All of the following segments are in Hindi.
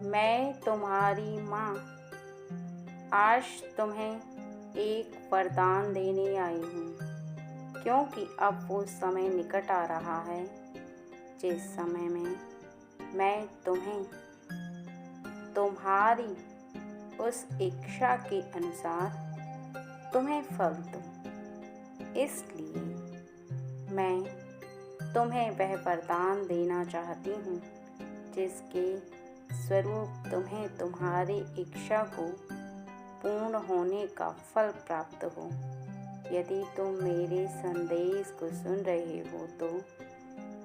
मैं तुम्हारी माँ आज तुम्हें एक वरदान देने आई हूँ, क्योंकि अब वो समय निकट आ रहा है जिस समय में मैं तुम्हें तुम्हारी उस इच्छा के अनुसार तुम्हें फल दूँ। इसलिए मैं तुम्हें वह वरदान देना चाहती हूँ जिसके स्वरूप तुम्हें तुम्हारी इच्छा को पूर्ण होने का फल प्राप्त हो। यदि तुम मेरे संदेश को सुन रहे हो तो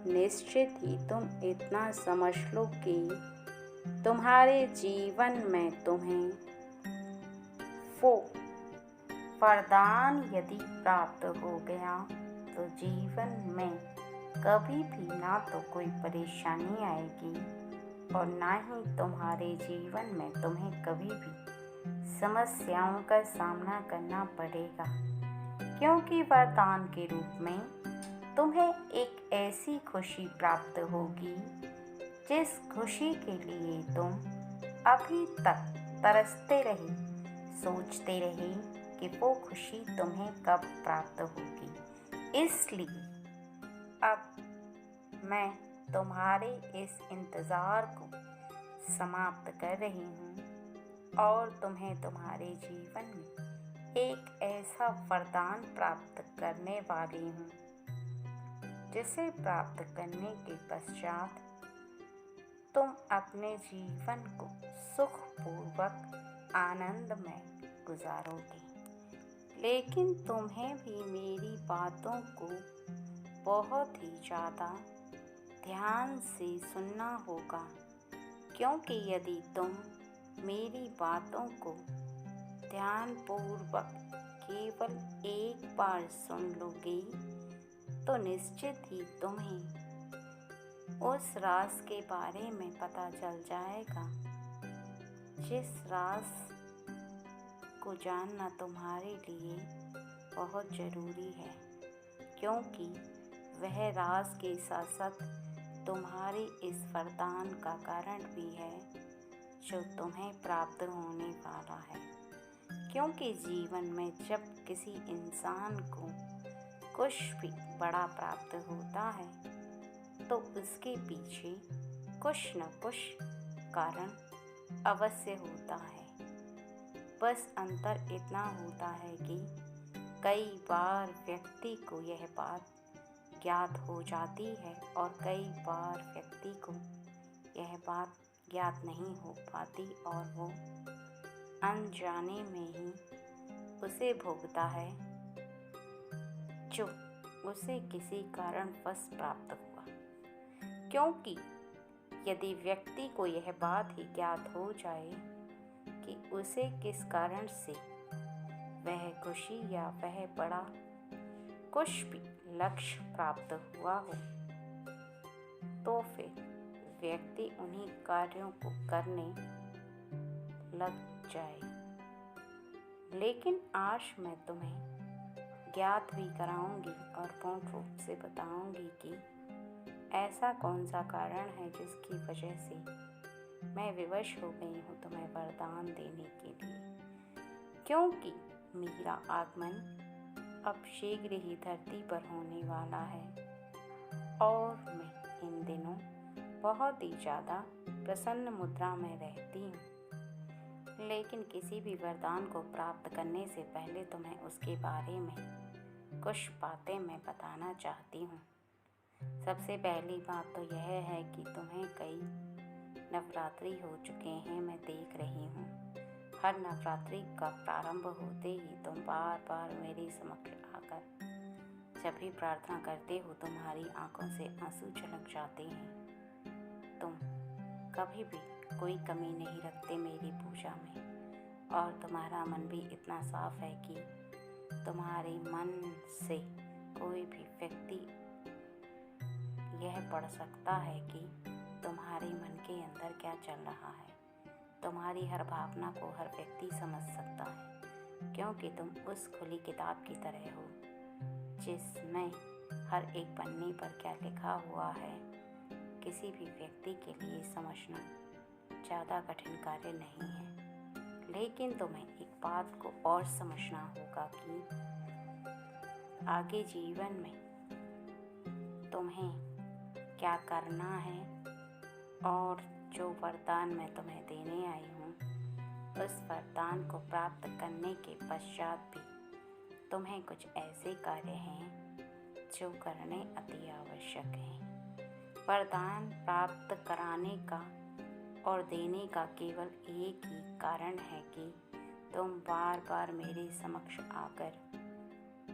निश्चित ही तुम इतना समझ लो कि तुम्हारे जीवन में तुम्हें वो वरदान यदि प्राप्त हो गया तो जीवन में कभी भी ना तो कोई परेशानी आएगी और ना ही तुम्हारे जीवन में तुम्हें कभी भी समस्याओं का सामना करना पड़ेगा, क्योंकि वरदान के रूप में तुम्हें एक ऐसी खुशी प्राप्त होगी जिस खुशी के लिए तुम अभी तक तरसते रहे, सोचते रहे कि वो खुशी तुम्हें कब प्राप्त होगी। इसलिए अब मैं तुम्हारे इस इंतज़ार को समाप्त कर रही हूँ और तुम्हें तुम्हारे जीवन में एक ऐसा वरदान प्राप्त करने वाली हूँ जिसे प्राप्त करने के पश्चात तुम अपने जीवन को सुखपूर्वक आनंदमय गुजारोगे। लेकिन तुम्हें भी मेरी बातों को बहुत ही ज़्यादा ध्यान से सुनना होगा, क्योंकि यदि तुम मेरी बातों को ध्यानपूर्वक केवल एक बार सुन लोगे तो निश्चित ही तुम्हें उस राज के बारे में पता चल जाएगा जिस राज को जानना तुम्हारे लिए बहुत ज़रूरी है, क्योंकि वह राज के साथ साथ तुम्हारे इस वरदान का कारण भी है जो तुम्हें प्राप्त होने वाला है। क्योंकि जीवन में जब किसी इंसान को कुछ भी बड़ा प्राप्त होता है तो उसके पीछे कुछ न कुछ कारण अवश्य होता है। बस अंतर इतना होता है कि कई बार व्यक्ति को यह बात ज्ञात हो जाती है और कई बार व्यक्ति को यह बात ज्ञात नहीं हो पाती और वो अनजाने में ही उसे भोगता है जो उसे किसी कारणवश प्राप्त हुआ। क्योंकि यदि व्यक्ति को यह बात ही ज्ञात हो जाए कि उसे किस कारण से वह खुशी या वह बड़ा कुछ भी लक्ष्य प्राप्त हुआ हो तो फिर व्यक्ति उन्हीं कार्यों को करने लग जाए। लेकिन आज मैं तुम्हें ज्ञात भी कराऊंगी और पूर्ण रूप से बताऊंगी कि ऐसा कौन सा कारण है जिसकी वजह से मैं विवश हो गई हूँ तुम्हें वरदान देने के लिए। क्योंकि मेरा आगमन अब शीघ्र ही धरती पर होने वाला है और मैं इन दिनों बहुत ही ज़्यादा प्रसन्न मुद्रा में रहती हूँ। लेकिन किसी भी वरदान को प्राप्त करने से पहले तुम्हें उसके बारे में कुछ बातें मैं बताना चाहती हूँ। सबसे पहली बात तो यह है कि तुम्हें कई नवरात्रि हो चुके हैं, मैं देख रही हूँ। हर नवरात्रि का प्रारंभ होते ही तुम बार बार मेरे समक्ष आकर जब भी प्रार्थना करते हो तुम्हारी आंखों से आंसू छलक जाते हैं। तुम कभी भी कोई कमी नहीं रखते मेरी पूजा में और तुम्हारा मन भी इतना साफ है कि तुम्हारे मन से कोई भी व्यक्ति यह पढ़ सकता है कि तुम्हारे मन के अंदर क्या चल रहा है। तुम्हारी हर भावना को हर व्यक्ति समझ सकता है, क्योंकि तुम उस खुली किताब की तरह हो जिसमें हर एक पन्ने पर क्या लिखा हुआ है किसी भी व्यक्ति के लिए समझना ज़्यादा कठिन कार्य नहीं है, लेकिन तुम्हें एक बात को और समझना होगा कि आगे जीवन में तुम्हें क्या करना है, और जो वरदान मैं तुम्हें देने आई हूँ उस वरदान को प्राप्त करने के पश्चात भी तुम्हें कुछ ऐसे कार्य हैं जो करने अति आवश्यक हैं। वरदान प्राप्त कराने का और देने का केवल एक ही कारण है कि तुम बार बार मेरे समक्ष आकर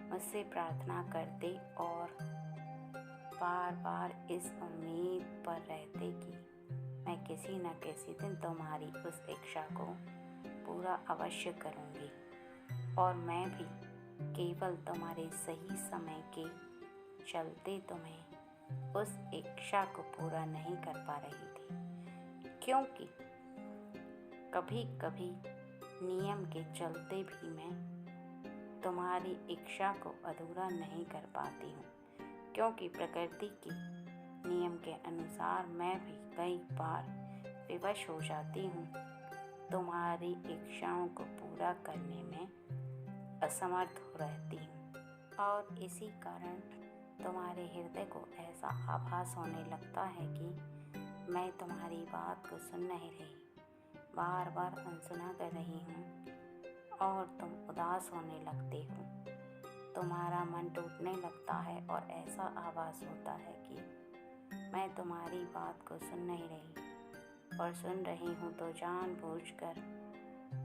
मुझसे प्रार्थना करते और बार बार इस उम्मीद पर रहते कि मैं किसी न किसी दिन तुम्हारी उस इच्छा को पूरा अवश्य करूँगी, और मैं भी केवल तुम्हारे सही समय के चलते तुम्हें उस इच्छा को पूरा नहीं कर पा रही थी, क्योंकि कभी कभी नियम के चलते भी मैं तुम्हारी इच्छा को अधूरा नहीं कर पाती हूँ, क्योंकि प्रकृति के नियम के अनुसार मैं भी कई बार विवश हो जाती हूँ, तुम्हारी इच्छाओं को पूरा करने में असमर्थ हो रहती हूँ, और इसी कारण तुम्हारे हृदय को ऐसा आभास होने लगता है कि मैं तुम्हारी बात को सुन नहीं रही, बार बार अनसुना कर रही हूँ, और तुम उदास होने लगते हो, तुम्हारा मन टूटने लगता है, और ऐसा आभास होता है कि मैं तुम्हारी बात को सुन नहीं रही, और सुन रही हूँ तो जानबूझकर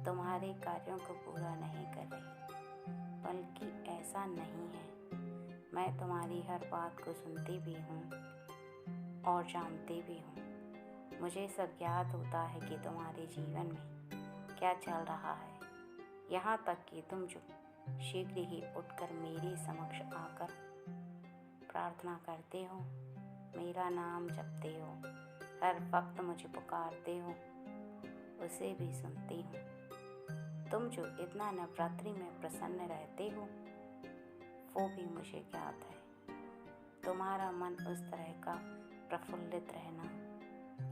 तुम्हारे कार्यों को पूरा नहीं कर रही। बल्कि ऐसा नहीं है, मैं तुम्हारी हर बात को सुनती भी हूँ और जानती भी हूँ। मुझे सब ज्ञात होता है कि तुम्हारे जीवन में क्या चल रहा है, यहाँ तक कि तुम जो शीघ्र ही उठकर मेरे समक्ष आकर प्रार्थना करते हो, मेरा नाम जपते हो, हर वक्त मुझे पुकारते हो, उसे भी सुनती हूँ। तुम जो इतना नवरात्रि में प्रसन्न रहते हो वो भी मुझे ज्ञात है। तुम्हारा मन उस तरह का प्रफुल्लित रहना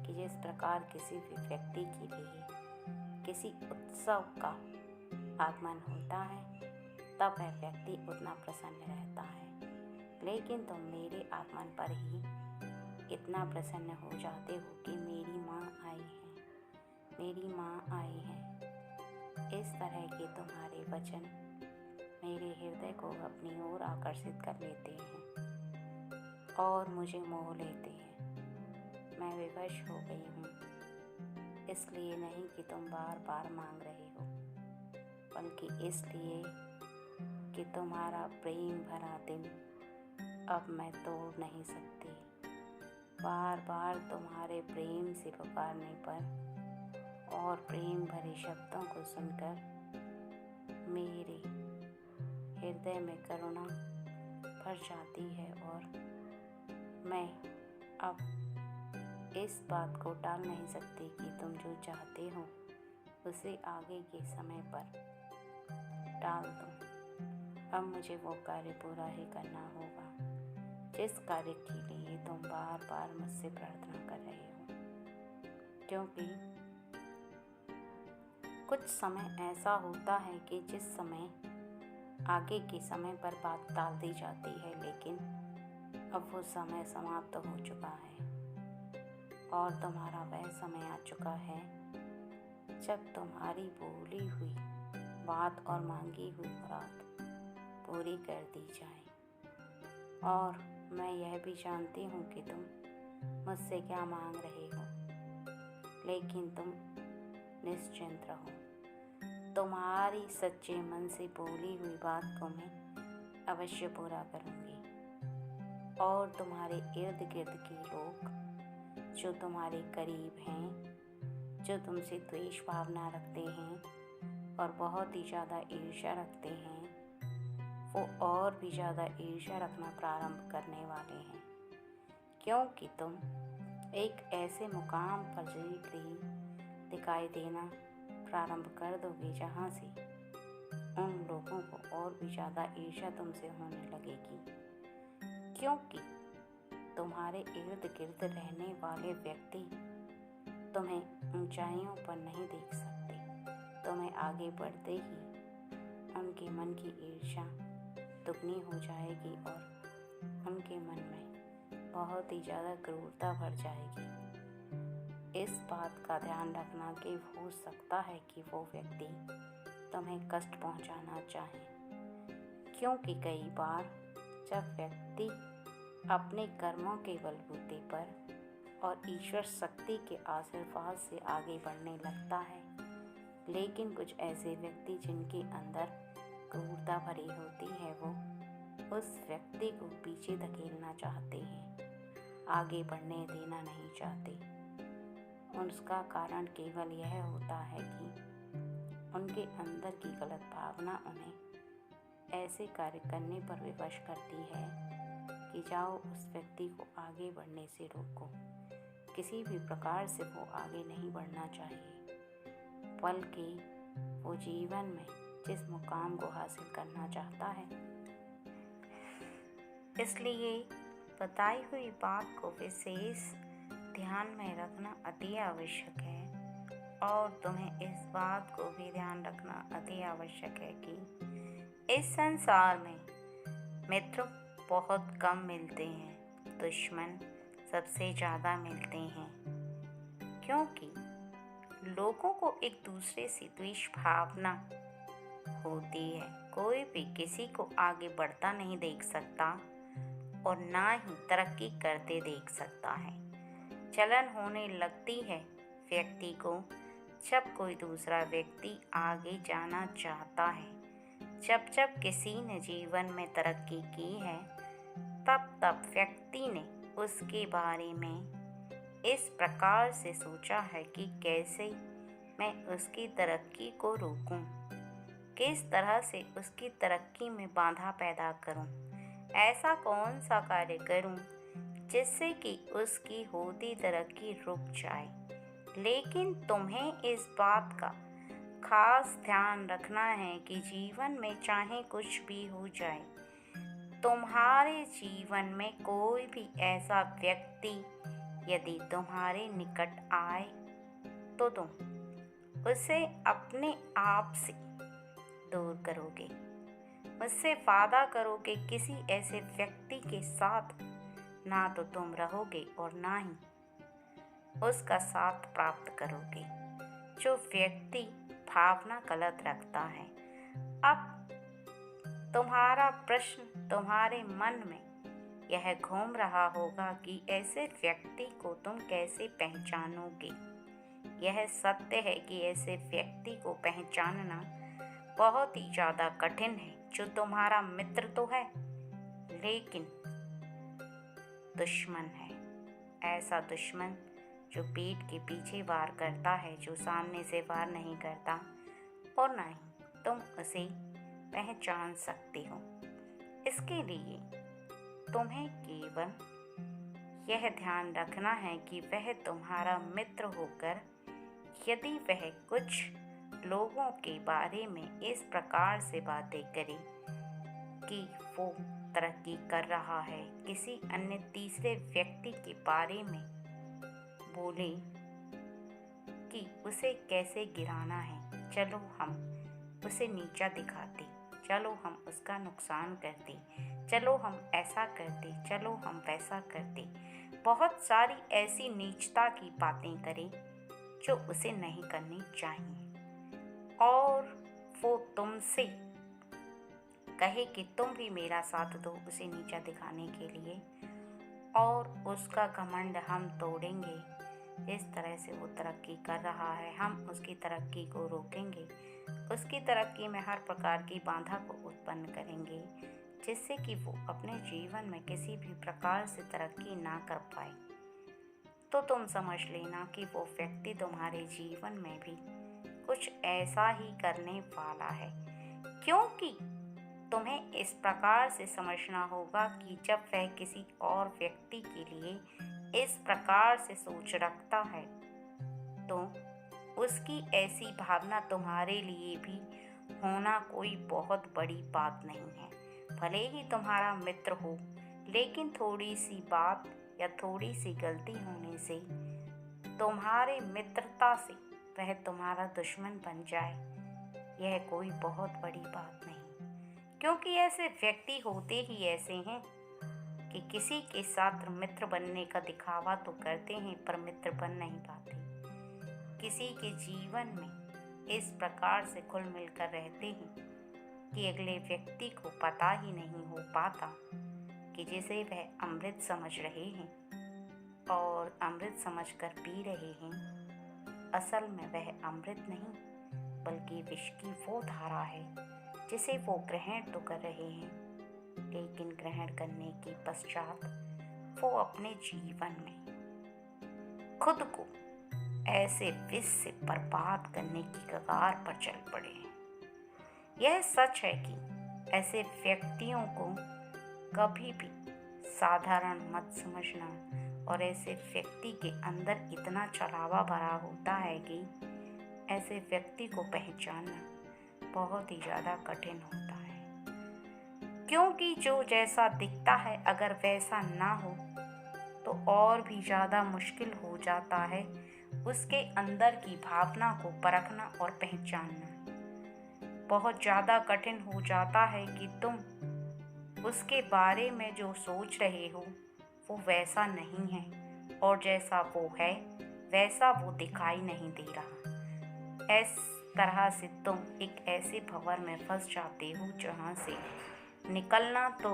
कि जिस प्रकार किसी भी व्यक्ति के लिए किसी उत्सव का आगमन होता है तब वह व्यक्ति उतना प्रसन्न रहता है, लेकिन तुम मेरे आगमन पर ही इतना प्रसन्न हो जाते हो कि मेरी माँ आई है, मेरी माँ आई है। इस तरह के तुम्हारे वचन मेरे हृदय को अपनी ओर आकर्षित कर लेते हैं और मुझे मोह लेते हैं। मैं विवश हो गई हूँ, इसलिए नहीं कि तुम बार बार मांग रहे हो, बल्कि इसलिए कि तुम्हारा प्रेम भरा दिल अब मैं तोड़ नहीं सकती। बार बार तुम्हारे प्रेम से पुकारने पर और प्रेम भरे शब्दों को सुनकर मेरे हृदय में करुणा भर जाती है, और मैं अब इस बात को टाल नहीं सकती कि तुम जो चाहते हो उसे आगे के समय पर टाल दो। अब मुझे वो कार्य पूरा ही करना होगा जिस कार्य के लिए तुम बार बार मुझसे प्रार्थना कर रहे हो, क्योंकि कुछ समय ऐसा होता है कि जिस समय आगे के समय पर बात टाल दी जाती है, लेकिन अब वो समय समाप्त हो चुका है और तुम्हारा वह समय आ चुका है जब तुम्हारी बोली हुई बात और मांगी हुई मुराद पूरी कर दी जाए। और मैं यह भी जानती हूँ कि तुम मुझसे क्या मांग रहे हो, लेकिन तुम निश्चिंत रहो, तुम्हारी सच्चे मन से बोली हुई बात को मैं अवश्य पूरा करूँगी। और तुम्हारे इर्द गिर्द के लोग जो तुम्हारे करीब हैं, जो तुमसे द्वेष भावना रखते हैं और बहुत ही ज़्यादा ईर्ष्या रखते हैं, वो और भी ज़्यादा ईर्ष्या रखना प्रारंभ करने वाले हैं, क्योंकि तुम एक ऐसे मुकाम पर शीघ्र ही दिखाई देना प्रारंभ कर दोगे जहाँ से उन लोगों को और भी ज़्यादा ईर्ष्या तुमसे होने लगेगी, क्योंकि तुम्हारे इर्द गिर्द रहने वाले व्यक्ति तुम्हें ऊंचाइयों पर नहीं देख सकते। तुम्हें आगे बढ़ते ही उनके मन की ईर्ष्या दुगनी हो जाएगी और उनके मन में बहुत ही ज़्यादा क्रूरता भर जाएगी। इस बात का ध्यान रखना कि हो सकता है कि वो व्यक्ति तुम्हें कष्ट पहुंचाना चाहे, क्योंकि कई बार जब व्यक्ति अपने कर्मों के बलबूते पर और ईश्वर शक्ति के आशीर्वाद से आगे बढ़ने लगता है, लेकिन कुछ ऐसे व्यक्ति जिनके अंदर क्रूरता भरी होती है, वो उस व्यक्ति को पीछे धकेलना चाहते हैं, आगे बढ़ने देना नहीं चाहते। उसका कारण केवल यह होता है कि उनके अंदर की गलत भावना उन्हें ऐसे कार्य करने पर विवश करती है कि जाओ उस व्यक्ति को आगे बढ़ने से रोको। किसी भी प्रकार से वो आगे नहीं बढ़ना चाहिए, बल्कि वो जीवन में जिस मुकाम को हासिल करना चाहता है। इसलिए बताई हुई बात को विशेष ध्यान में रखना अति आवश्यक है, और तुम्हें इस बात को भी ध्यान रखना अति आवश्यक है कि इस संसार में मित्र बहुत कम मिलते हैं, दुश्मन सबसे ज़्यादा मिलते हैं, क्योंकि लोगों को एक दूसरे से द्वेष भावना होती है। कोई भी किसी को आगे बढ़ता नहीं देख सकता और ना ही तरक्की करते देख सकता है। जलन होने लगती है व्यक्ति को जब कोई दूसरा व्यक्ति आगे जाना चाहता है। जब जब किसी ने जीवन में तरक्की की है, तब तब व्यक्ति ने उसके बारे में इस प्रकार से सोचा है कि कैसे मैं उसकी तरक्की को रोकूं, किस तरह से उसकी तरक्की में बाधा पैदा करूं, ऐसा कौन सा कार्य करूं जिससे कि उसकी होती तरक्की रुक जाए। लेकिन तुम्हें इस बात का खास ध्यान रखना है कि जीवन में चाहे कुछ भी हो जाए, तुम्हारे जीवन में कोई भी ऐसा व्यक्ति यदि तुम्हारे निकट आए तो तुम उसे अपने आप से दूर करोगे। मुझसे वादा करो कि किसी ऐसे व्यक्ति के साथ ना तो तुम रहोगे और ना ही उसका साथ प्राप्त करोगे जो व्यक्ति भावना गलत रखता है। अब तुम्हारा प्रश्न तुम्हारे मन में यह घूम रहा होगा कि ऐसे व्यक्ति को तुम कैसे पहचानोगे। यह सत्य है कि ऐसे व्यक्ति को पहचानना बहुत ही ज़्यादा कठिन है, जो तुम्हारा मित्र तो है लेकिन दुश्मन है। ऐसा दुश्मन जो पीठ के पीछे वार करता है, जो सामने से वार नहीं करता, और ना ही तुम उसे पहचान सकते हो। इसके लिए तुम्हें केवल यह ध्यान रखना है कि वह तुम्हारा मित्र होकर यदि वह कुछ लोगों के बारे में इस प्रकार से बातें करे कि वो तरक्की कर रहा है, किसी अन्य तीसरे व्यक्ति के बारे में बोले कि उसे कैसे गिराना है, चलो हम उसे नीचा दिखाते, चलो हम उसका नुकसान करते, चलो हम ऐसा करते, चलो हम वैसा करते, बहुत सारी ऐसी नीचता की बातें करें जो उसे नहीं करनी चाहिए, और वो तुमसे कहे कि तुम भी मेरा साथ दो उसे नीचा दिखाने के लिए, और उसका घमंड हम तोड़ेंगे। इस तरह से वो तरक्की कर रहा है, हम उसकी तरक्की को रोकेंगे, उसकी तरक्की में हर प्रकार की बाधा को उत्पन्न करेंगे, जिससे कि वो अपने जीवन में किसी भी प्रकार से तरक्की ना कर पाए। तो तुम समझ लेना कि वो व्यक्ति तुम्हारे जीवन में भी कुछ ऐसा ही करने वाला है, क्योंकि तुम्हें इस प्रकार से समझना होगा कि जब वह किसी और व्यक्ति के लिए इस प्रकार से सोच रखता है, तो उसकी ऐसी भावना तुम्हारे लिए भी होना कोई बहुत बड़ी बात नहीं है। भले ही तुम्हारा मित्र हो, लेकिन थोड़ी सी बात या थोड़ी सी गलती होने से तुम्हारी मित्रता से वह तुम्हारा दुश्मन बन जाए, यह कोई बहुत बड़ी बात नहीं, क्योंकि ऐसे व्यक्ति होते ही ऐसे हैं कि किसी के साथ मित्र बनने का दिखावा तो करते हैं पर मित्र बन नहीं पाते। किसी के जीवन में इस प्रकार से घुल मिलकर रहते हैं कि अगले व्यक्ति को पता ही नहीं हो पाता कि जिसे वह अमृत समझ रहे हैं और अमृत समझकर पी रहे हैं, असल में वह अमृत नहीं बल्कि विष की वो धारा है जिसे वो ग्रहण तो कर रहे हैं, लेकिन ग्रहण करने के पश्चात वो अपने जीवन में खुद को ऐसे विष से बर्बाद करने की कगार पर चल पड़े हैं। यह सच है कि ऐसे व्यक्तियों को कभी भी साधारण मत समझना और ऐसे व्यक्ति के अंदर इतना छलावा भरा होता है कि ऐसे व्यक्ति को पहचानना बहुत ही ज़्यादा कठिन होता है, क्योंकि जो जैसा दिखता है अगर वैसा ना हो तो और भी ज़्यादा मुश्किल हो जाता है उसके अंदर की भावना को परखना और पहचानना। बहुत ज़्यादा कठिन हो जाता है कि तुम उसके बारे में जो सोच रहे हो वो वैसा नहीं है और जैसा वो है वैसा वो दिखाई नहीं दे रहा। इस तरह से तुम एक ऐसे भंवर में फंस जाते हो जहाँ से निकलना तो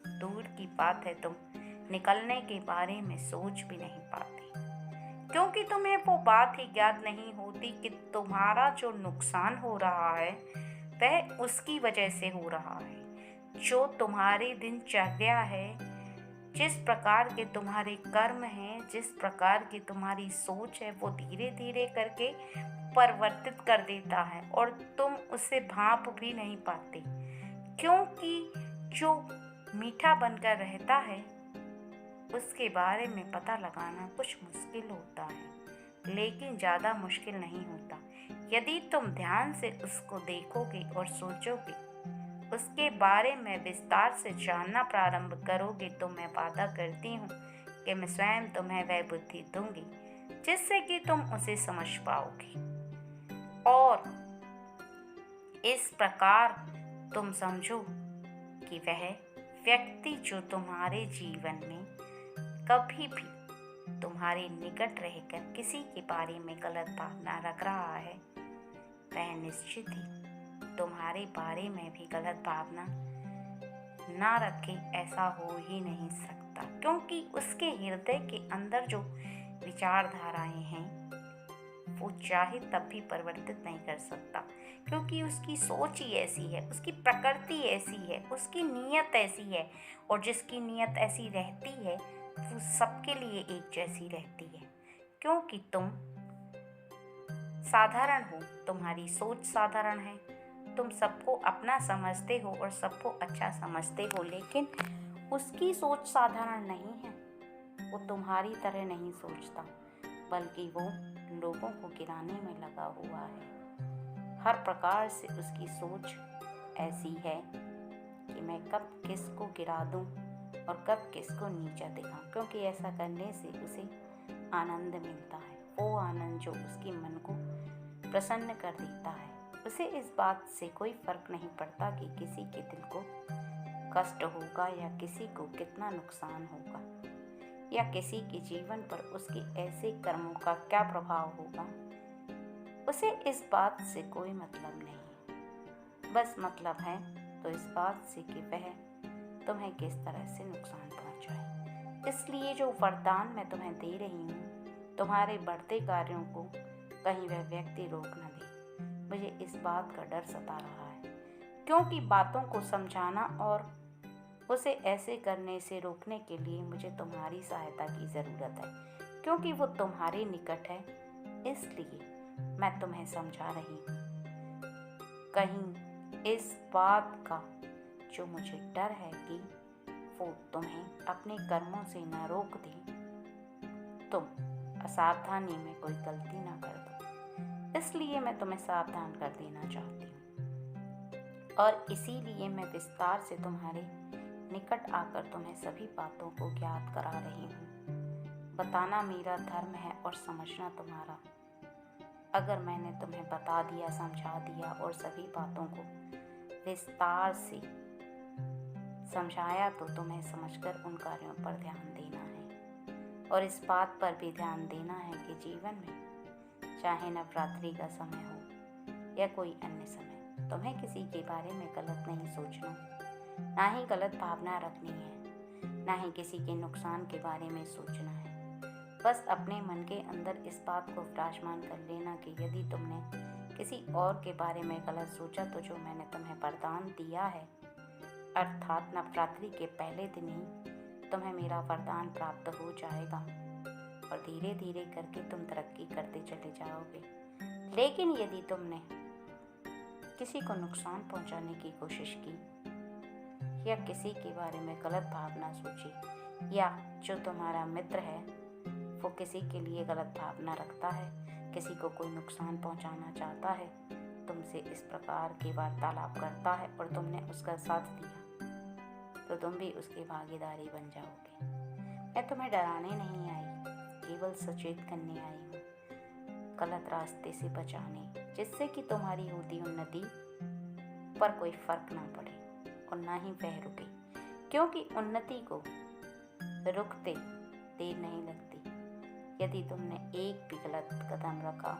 दूर की बात है, तुम निकलने के बारे में सोच भी नहीं पाते, क्योंकि तुम्हें वो बात ही ज्ञात नहीं होती कि तुम्हारा जो नुकसान हो रहा है वह उसकी वजह से हो रहा है। जो तुम्हारी दिनचर्या है, जिस प्रकार के तुम्हारे कर्म हैं, जिस प्रकार की तुम्हारी सोच है, वो धीरे धीरे करके परिवर्तित कर देता है और तुम उसे भांप भी नहीं पाते, क्योंकि जो मीठा बनकर रहता है उसके बारे में पता लगाना कुछ मुश्किल होता है, लेकिन ज़्यादा मुश्किल नहीं होता। यदि तुम ध्यान से उसको देखोगे और सोचोगे, उसके बारे में विस्तार से जानना प्रारंभ करोगे, तो मैं वादा करती हूँ कि मैं स्वयं तुम्हें वह बुद्धि दूंगी जिससे कि तुम उसे समझ पाओगे। और इस प्रकार तुम समझो कि वह व्यक्ति जो तुम्हारे जीवन में कभी भी तुम्हारे निकट रहकर किसी के बारे में गलत भावना रख रहा है, वह निश्चित ही तुम्हारे बारे में भी गलत भावना ना रखे, ऐसा हो ही नहीं सकता, क्योंकि उसके हृदय के अंदर जो विचारधाराएं हैं वो चाहे तब भी परिवर्तित नहीं कर सकता, क्योंकि उसकी सोच ही ऐसी है, उसकी प्रकृति ऐसी है, उसकी नीयत ऐसी है, और जिसकी नीयत ऐसी रहती है वो सबके लिए एक जैसी रहती है। क्योंकि तुम साधारण हो, तुम्हारी सोच साधारण है, तुम सबको अपना समझते हो और सबको अच्छा समझते हो, लेकिन उसकी सोच साधारण नहीं है। वो तुम्हारी तरह नहीं सोचता, बल्कि वो लोगों को गिराने में लगा हुआ है। हर प्रकार से उसकी सोच ऐसी है कि मैं कब किसको गिरा दूं और कब किसको नीचा दिखाऊं, क्योंकि ऐसा करने से उसे आनंद मिलता है, वो आनंद जो उसके मन को प्रसन्न कर देता है। उसे इस बात से कोई फर्क नहीं पड़ता कि किसी के दिल को कष्ट होगा या किसी को कितना नुकसान होगा या किसी के जीवन पर उसके ऐसे कर्मों का क्या प्रभाव होगा। उसे इस बात से कोई मतलब नहीं है, बस मतलब है तो इस बात से कि वह तुम्हें किस तरह से नुकसान पहुंचाए। इसलिए जो वरदान मैं तुम्हें दे रही हूँ, तुम्हारे बढ़ते कार्यों को कहीं वह व्यक्ति रोक न दे। मुझे इस बात का डर सता रहा है, क्योंकि बातों को समझाना और उसे ऐसे करने से रोकने के लिए मुझे तुम्हारी सहायता की ज़रूरत है, क्योंकि वो तुम्हारे निकट है। इसलिए मैं तुम्हें समझा रही हूँ। कहीं इस बात का जो मुझे डर है कि वो तुम्हें अपने कर्मों से न रोक दे, तुम असावधानी में कोई गलती ना कर दो। इसलिए मैं तुम्हें सावधान कर देना चाहती हूँ और इसीलिए मैं विस्तार से तुम्हारे निकट आकर तुम्हें सभी बातों को ज्ञात करा रही हूँ। बताना मेरा धर्म है और समझना तुम्हारा। अगर मैंने तुम्हें बता दिया, समझा दिया और सभी बातों को विस्तार से समझाया तो तुम्हें समझकर उन कार्यों पर ध्यान देना है। और इस बात पर भी ध्यान देना है कि जीवन में चाहे नवरात्रि का समय हो या कोई अन्य समय, तुम्हें किसी के बारे में गलत नहीं सोचना, ना ही गलत भावना रखनी है, ना ही किसी के नुकसान के बारे में सोचना है। बस अपने मन के अंदर इस बात को विराजमान कर लेना कि यदि तुमने किसी और के बारे में गलत सोचा तो जो मैंने तुम्हें वरदान दिया है, अर्थात नवरात्रि के पहले दिन ही तुम्हें मेरा वरदान प्राप्त हो जाएगा और धीरे धीरे करके तुम तरक्की करते चले जाओगे। लेकिन यदि तुमने किसी को नुकसान पहुंचाने की कोशिश की या किसी के बारे में गलत भावना सोची, या जो तुम्हारा मित्र है वो किसी के लिए गलत भावना रखता है, किसी को कोई नुकसान पहुंचाना चाहता है, तुमसे इस प्रकार की वार्तालाप करता है और तुमने उसका साथ दिया, तो तुम भी उसकी भागीदारी बन जाओगे। मैं तुम्हें डराने नहीं आई, केवल सचेत करने आई हूँ, गलत रास्ते से बचाने, जिससे कि तुम्हारी होती उन्नति पर कोई फर्क ना पड़े और ना ही वह रुके, क्योंकि उन्नति को रुकते देर नहीं लगती। यदि तुमने एक भी गलत कदम रखा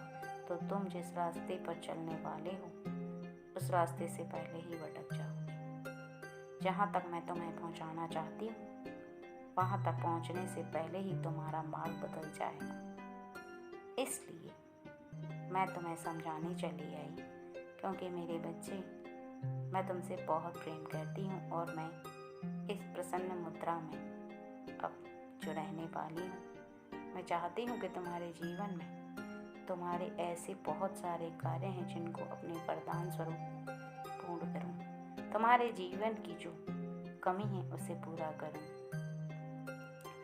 तो तुम जिस रास्ते पर चलने वाले हो उस रास्ते से पहले ही भटक जाओगे। जहाँ तक मैं तुम्हें पहुँचाना चाहती हूँ वहाँ तक पहुँचने से पहले ही तुम्हारा मार्ग बदल जाएगा। इसलिए मैं तुम्हें समझाने चली आई, क्योंकि मेरे बच्चे, मैं तुमसे बहुत प्रेम करती हूँ और मैं इस प्रसन्न मुद्रा में अब जो रहने वाली हूँ, मैं चाहती हूँ कि तुम्हारे जीवन में तुम्हारे ऐसे बहुत सारे कार्य हैं जिनको अपने वरदान स्वरूप पूर्ण करूँ, तुम्हारे जीवन की जो कमी है उसे पूरा करूँ।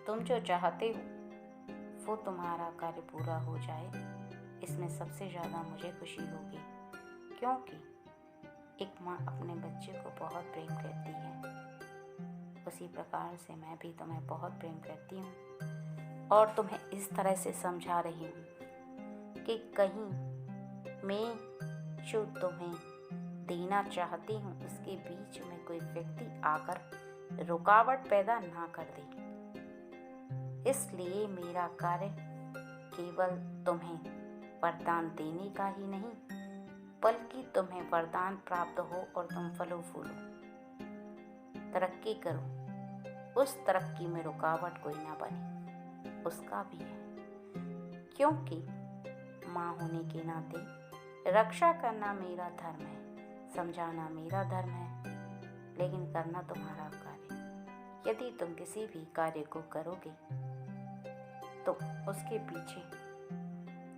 तुम जो चाहते हो वो तुम्हारा कार्य पूरा हो जाए, इसमें सबसे ज़्यादा मुझे खुशी होगी, क्योंकि एक माँ अपने बच्चे को बहुत प्रेम करती है। उसी प्रकार से मैं भी तुम्हें बहुत प्रेम करती हूँ और तुम्हें इस तरह से समझा रही हूँ कि कहीं मैं जो तुम्हें देना चाहती हूँ उसके बीच में कोई व्यक्ति आकर रुकावट पैदा ना कर दे। इसलिए मेरा कार्य केवल तुम्हें वरदान देने का ही नहीं, बल्कि तुम्हें वरदान प्राप्त हो और तुम फलो फूलो, तरक्की करो, उस तरक्की में रुकावट कोई ना बने, उसका भी है। क्योंकि माँ होने के नाते रक्षा करना मेरा धर्म है, समझाना मेरा धर्म है, लेकिन करना तुम्हारा कार्य। यदि तुम किसी भी कार्य को करोगे तो उसके पीछे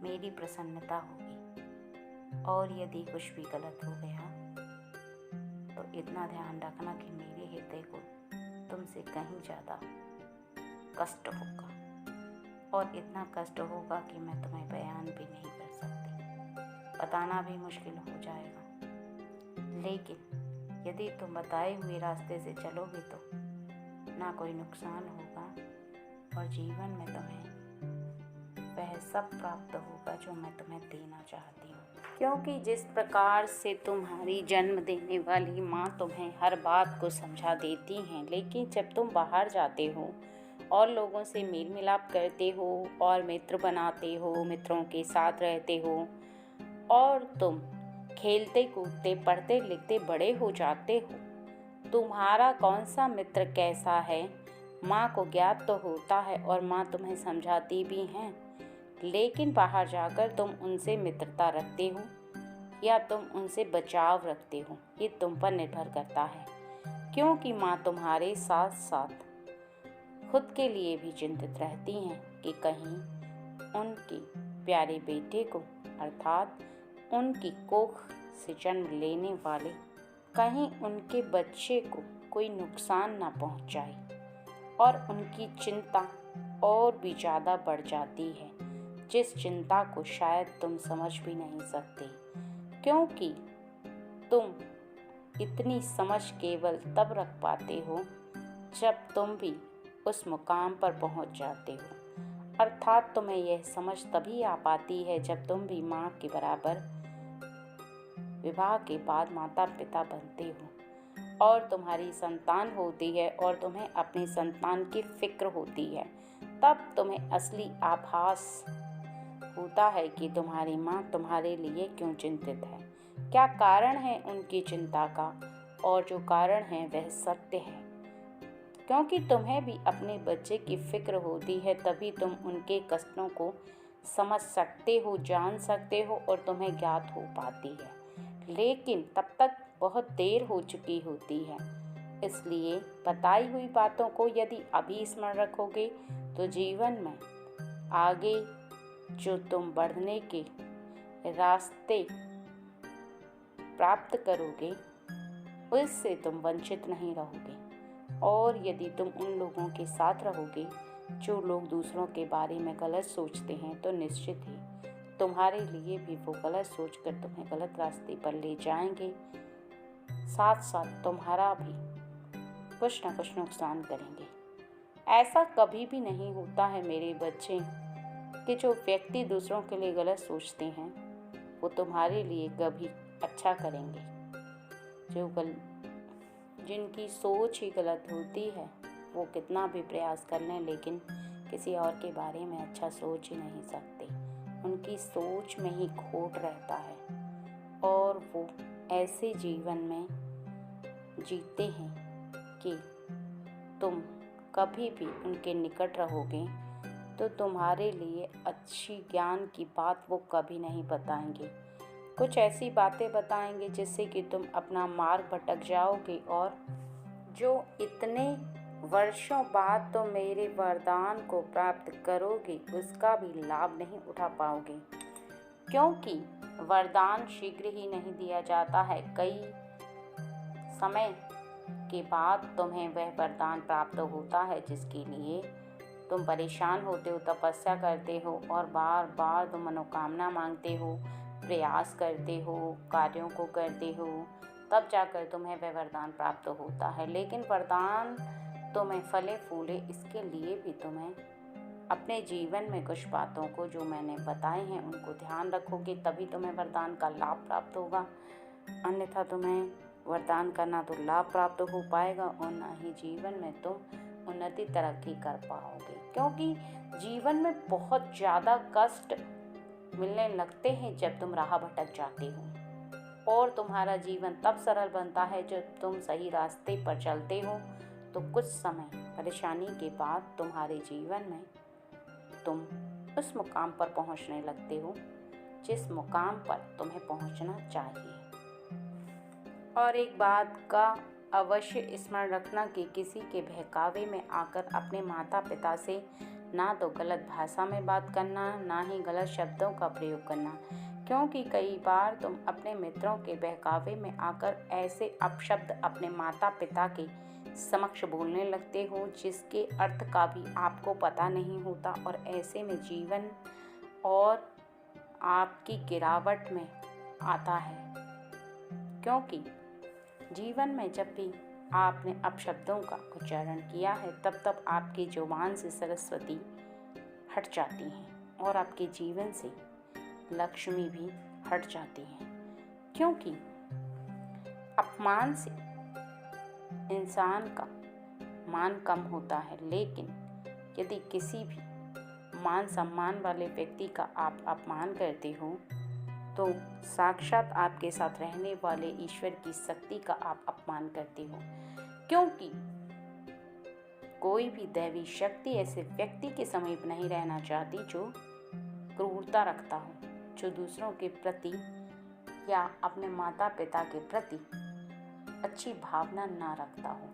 मेरी प्रसन्नता होगी, और यदि कुछ भी गलत हो गया तो इतना ध्यान रखना कि मेरे हृदय को तुमसे कहीं ज़्यादा कष्ट होगा, और इतना कष्ट होगा कि मैं तुम्हें बयान भी नहीं कर सकती, बताना भी मुश्किल हो जाएगा। लेकिन यदि तुम बताए हुए रास्ते से चलोगे तो ना कोई नुकसान होगा और जीवन में तुम्हें वह सब प्राप्त होगा जो मैं तुम्हें देना चाहती हूँ। क्योंकि जिस प्रकार से तुम्हारी जन्म देने वाली माँ तुम्हें हर बात को समझा देती हैं, लेकिन जब तुम बाहर जाते हो और लोगों से मेल मिलाप करते हो और मित्र बनाते हो, मित्रों के साथ रहते हो और तुम खेलते कूदते पढ़ते लिखते बड़े हो जाते हो, तुम्हारा कौन सा मित्र कैसा है माँ को ज्ञात तो होता है और माँ तुम्हें समझाती भी हैं। लेकिन बाहर जाकर तुम उनसे मित्रता रखते हो या तुम उनसे बचाव रखते हो, ये तुम पर निर्भर करता है। क्योंकि माँ तुम्हारे साथ साथ खुद के लिए भी चिंतित रहती हैं कि कहीं उनके प्यारे बेटे को, अर्थात उनकी कोख से जन्म लेने वाले, कहीं उनके बच्चे को कोई नुकसान ना पहुंच जाए, और उनकी चिंता और भी ज़्यादा बढ़ जाती है, जिस चिंता को शायद तुम समझ भी नहीं सकते, क्योंकि तुम इतनी समझ केवल तब रख पाते हो जब तुम भी उस मुकाम पर पहुंच जाते हो अर्थात तुम्हें यह समझ तभी आ पाती है जब तुम भी माँ के बराबर विवाह के बाद माता पिता बनते हो और तुम्हारी संतान होती है और तुम्हें अपनी संतान की फिक्र होती है। तब तुम्हें असली आभास होता है कि तुम्हारी माँ तुम्हारे लिए क्यों चिंतित है, क्या कारण है उनकी चिंता का, और जो कारण है वह सत्य है। क्योंकि तुम्हें भी अपने बच्चे की फिक्र होती है, तभी तुम उनके कष्टों को समझ सकते हो, जान सकते हो और तुम्हें ज्ञात हो पाती है। लेकिन तब तक बहुत देर हो चुकी होती है। इसलिए बताई हुई बातों को यदि अभी स्मरण रखोगे तो जीवन में आगे जो तुम बढ़ने के रास्ते प्राप्त करोगे उससे तुम वंचित नहीं रहोगे। और यदि तुम उन लोगों के साथ रहोगे जो लोग दूसरों के बारे में गलत सोचते हैं तो निश्चित ही तुम्हारे लिए भी वो गलत सोचकर तुम्हें गलत रास्ते पर ले जाएंगे, साथ साथ तुम्हारा भी कुछ न कुछ नुकसान करेंगे। ऐसा कभी भी नहीं होता है मेरे बच्चे कि जो व्यक्ति दूसरों के लिए गलत सोचते हैं वो तुम्हारे लिए कभी अच्छा करेंगे। जिनकी सोच ही गलत होती है वो कितना भी प्रयास कर लें लेकिन किसी और के बारे में अच्छा सोच ही नहीं सकते। उनकी सोच में ही खोट रहता है और वो ऐसे जीवन में जीते हैं कि तुम कभी भी उनके निकट रहोगे तो तुम्हारे लिए अच्छी ज्ञान की बात वो कभी नहीं बताएंगे। कुछ ऐसी बातें बताएंगे जिससे कि तुम अपना मार्ग भटक जाओगे और जो इतने वर्षों बाद तो मेरे वरदान को प्राप्त करोगे उसका भी लाभ नहीं उठा पाओगे, क्योंकि वरदान शीघ्र ही नहीं दिया जाता है। कई समय के बाद तुम्हें वह वरदान प्राप्त होता है जिसके लिए तुम परेशान होते हो, तपस्या करते हो और बार बार तुम मनोकामना मांगते हो, प्रयास करते हो, कार्यों को करते हो, तब जाकर तुम्हें वह वरदान प्राप्त होता है। लेकिन वरदान तुम्हें फले फूले इसके लिए भी तुम्हें अपने जीवन में कुछ बातों को जो मैंने बताए हैं उनको ध्यान रखोगे तभी तुम्हें वरदान का लाभ प्राप्त होगा। अन्यथा तुम्हें वरदान का ना तो लाभ प्राप्त हो पाएगा और ना ही जीवन में तुम उन्नति तरक्की कर पाओगे, क्योंकि जीवन में बहुत ज़्यादा कष्ट मिलने लगते हैं जब तुम राह भटक जाते हो और तुम्हारा जीवन तब सरल बनता है जब तुम सही रास्ते पर चलते हो। तो कुछ समय परेशानी के बाद तुम्हारे जीवन में तुम उस मुकाम पर पहुंचने लगते हो जिस मुकाम पर तुम्हें पहुंचना चाहिए। और एक बात का अवश्य स्मरण रखना कि किसी के बहकावे में आकर अपने माता पिता से ना तो गलत भाषा में बात करना, ना ही गलत शब्दों का प्रयोग करना, क्योंकि कई बार तुम अपने मित्रों के बहकावे में आकर ऐसे अपशब्द अपने माता पिता के समक्ष बोलने लगते हो जिसके अर्थ का भी आपको पता नहीं होता और ऐसे में जीवन और आपकी गिरावट में आता है। क्योंकि जीवन में जब भी आपने अपशब्दों का उच्चारण किया है तब आपकी जुबान से सरस्वती हट जाती हैं और आपके जीवन से लक्ष्मी भी हट जाती हैं, क्योंकि अपमान से इंसान का मान कम होता है। लेकिन यदि किसी भी मान सम्मान वाले व्यक्ति का आप अपमान करते हो तो साक्षात आपके साथ रहने वाले ईश्वर की शक्ति का आप अपमान करते हो, क्योंकि कोई भी दैवी शक्ति ऐसे व्यक्ति के समीप नहीं रहना चाहती जो क्रूरता रखता हो, जो दूसरों के प्रति या अपने माता पिता के प्रति अच्छी भावना ना रखता हो।